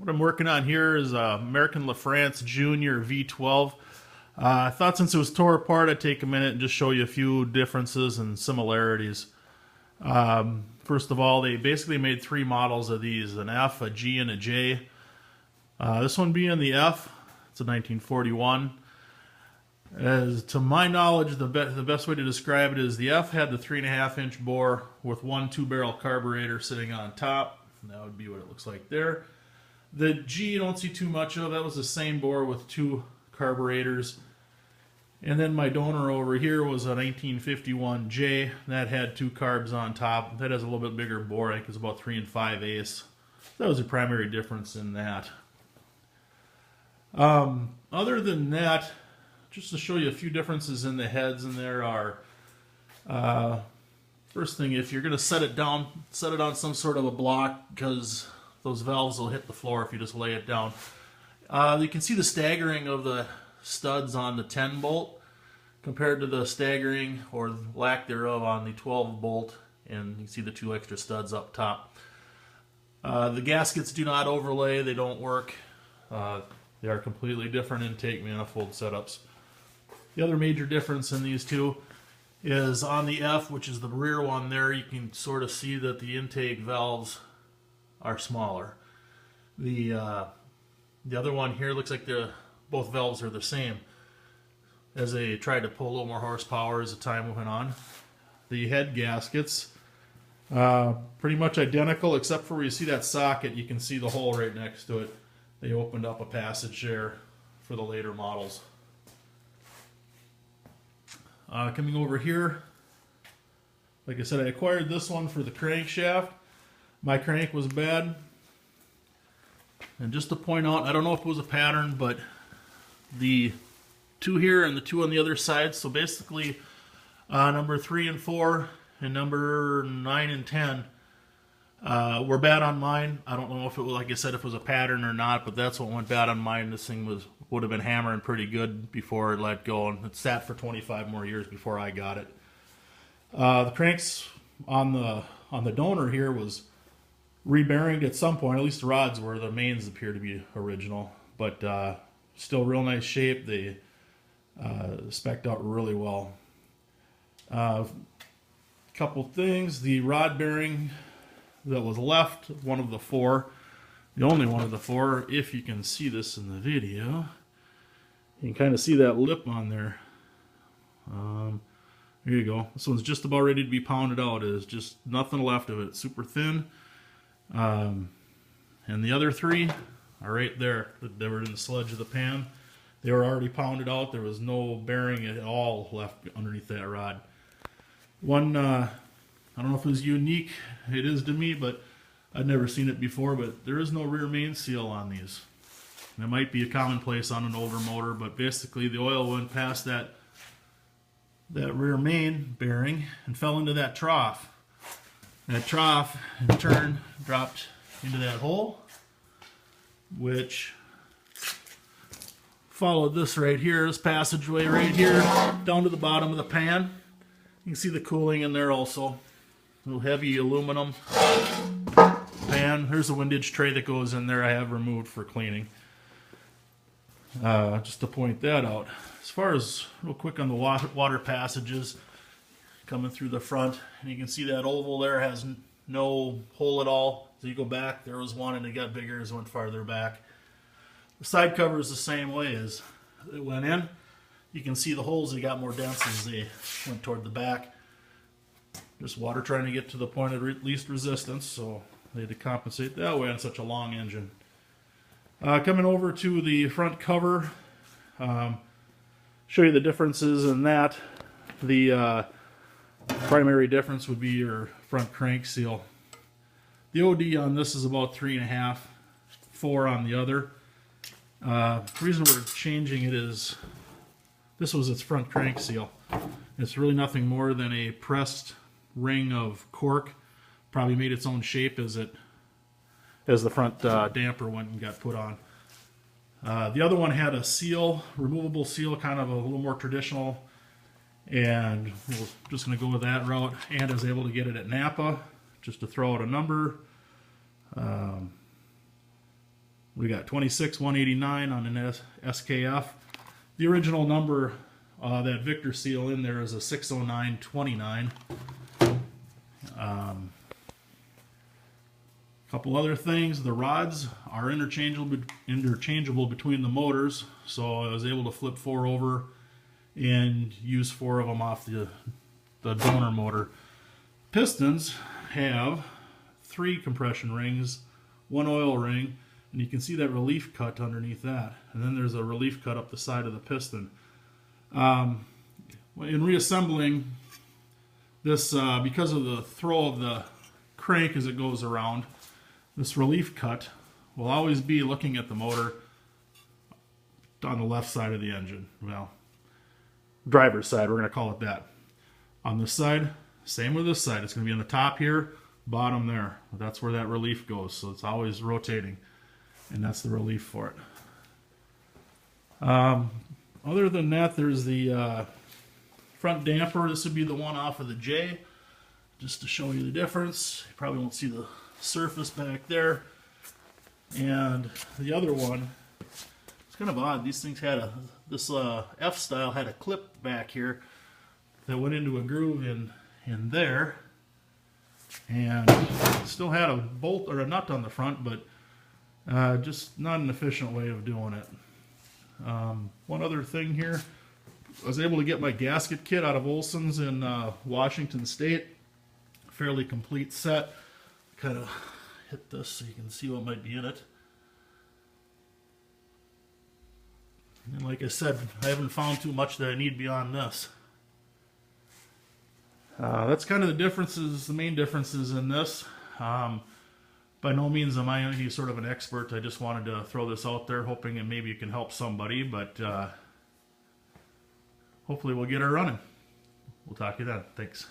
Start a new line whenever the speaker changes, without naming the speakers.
What I'm working on here is American LaFrance Junior V12. I thought since it was tore apart, I'd take a minute and just show you a few differences and similarities. First of all, they basically made three models of these, an F, a G, and a J. This one being the F, it's a 1941. As to my knowledge, the best way to describe it is the F had the 3.5-inch bore with one 2-barrel carburetor sitting on top. And that would be what it looks like there. The G you don't see too much of. That was the same bore with two carburetors. And then my donor over here was a 1951 J. That had two carbs on top. That has a little bit bigger bore. I think it's about 3 5/8. That was the primary difference in that. Other than that, just to show you a few differences in the heads, and there are, first thing, if you're going to set it down, set it on some sort of a block, because those valves will hit the floor if you just lay it down. You can see the staggering of the studs on the 10 bolt compared to the staggering or lack thereof on the 12 bolt, and you can see the two extra studs up top. The gaskets do not overlay, they don't work. They are completely different intake manifold setups. The other major difference in these two is on the F, which is the rear one there, you can sort of see that the intake valves are smaller. The other one here looks like both valves are the same, as they tried to pull a little more horsepower as the time went on. The head gaskets, pretty much identical, except for where you see that socket, you can see the hole right next to it. They opened up a passage there for the later models. Coming over here, like I said, I acquired this one for the crankshaft. My crank was bad. And just to point out, I don't know if it was a pattern, but the two here and the two on the other side, so basically number 3 and 4 and number 9 and 10 were bad on mine. I don't know if it was, like I said, if it was a pattern or not, but that's what went bad on mine. This thing would have been hammering pretty good before it let go, and it sat for 25 more years before I got it. The cranks on the donor here was rebearinged at some point. At least the rods were. The mains appear to be original, but still real nice shape. They spec'd out really well. Couple things. The rod bearing that was left, one of the four, the only one of the four, if you can see this in the video, you can kind of see that lip on there. Here you go. This one's just about ready to be pounded out. There's just nothing left of it. Super thin. And the other three are right there. They were in the sludge of the pan. They were already pounded out. There was no bearing at all left underneath that rod. One, I don't know if it was unique. It is to me, but I'd never seen it before. But there is no rear main seal on these. And it might be a commonplace on an older motor, but basically the oil went past that rear main bearing and fell into that trough. That trough, in turn, dropped into that hole, which followed this right here, this passageway right here, down to the bottom of the pan. You can see the cooling in there also. A little heavy aluminum pan. Here's the windage tray that goes in there I have removed for cleaning. Just to point that out. As far as, real quick on the water passages coming through the front, and you can see that oval there has no hole at all. So you go back, there was one and it got bigger as it went farther back. The side cover is the same way as it went in. You can see the holes, they got more dense as they went toward the back. Just water trying to get to the point of least resistance, so they had to compensate that way on such a long engine. Coming over to the front cover, show you the differences in that. The primary difference would be your front crank seal. The OD on this is about 3.5, 4 on the other. The reason we're changing it is this was its front crank seal. It's really nothing more than a pressed ring of cork. Probably made its own shape as the front damper went and got put on. The other one had a seal, removable seal, kind of a little more traditional, and we're just going to go with that route. And I was able to get it at Napa, just to throw out a number. We got 26189 on an SKF. The original number, that Victor seal in there is a 60929. Couple other things, the rods are interchangeable between the motors, so I was able to flip 4 over and use 4 of them off the donor motor. Pistons have 3 compression rings, 1 oil ring, and you can see that relief cut underneath that, and then there's a relief cut up the side of the piston. In reassembling this, because of the throw of the crank as it goes around, this relief cut will always be looking at the motor on the left side of the engine. Well, driver's side, we're going to call it that. On this side, same with this side. It's going to be on the top here, bottom there. That's where that relief goes, so it's always rotating, and that's the relief for it. Other than that, there's the front damper. This would be the one off of the J, just to show you the difference. You probably won't see the surface back there. And the other one, it's kind of odd. These things had this F style had a clip back here that went into a groove in there, and still had a bolt or a nut on the front, but just not an efficient way of doing it. One other thing here, I was able to get my gasket kit out of Olson's in Washington State. Fairly complete set. Kind of hit this so you can see what might be in it. And like I said, I haven't found too much that I need beyond this. That's kind of the differences, the main differences in this. By no means am I any sort of an expert. I just wanted to throw this out there, hoping that maybe it can help somebody, but hopefully we'll get her running. We'll talk to you then. Thanks.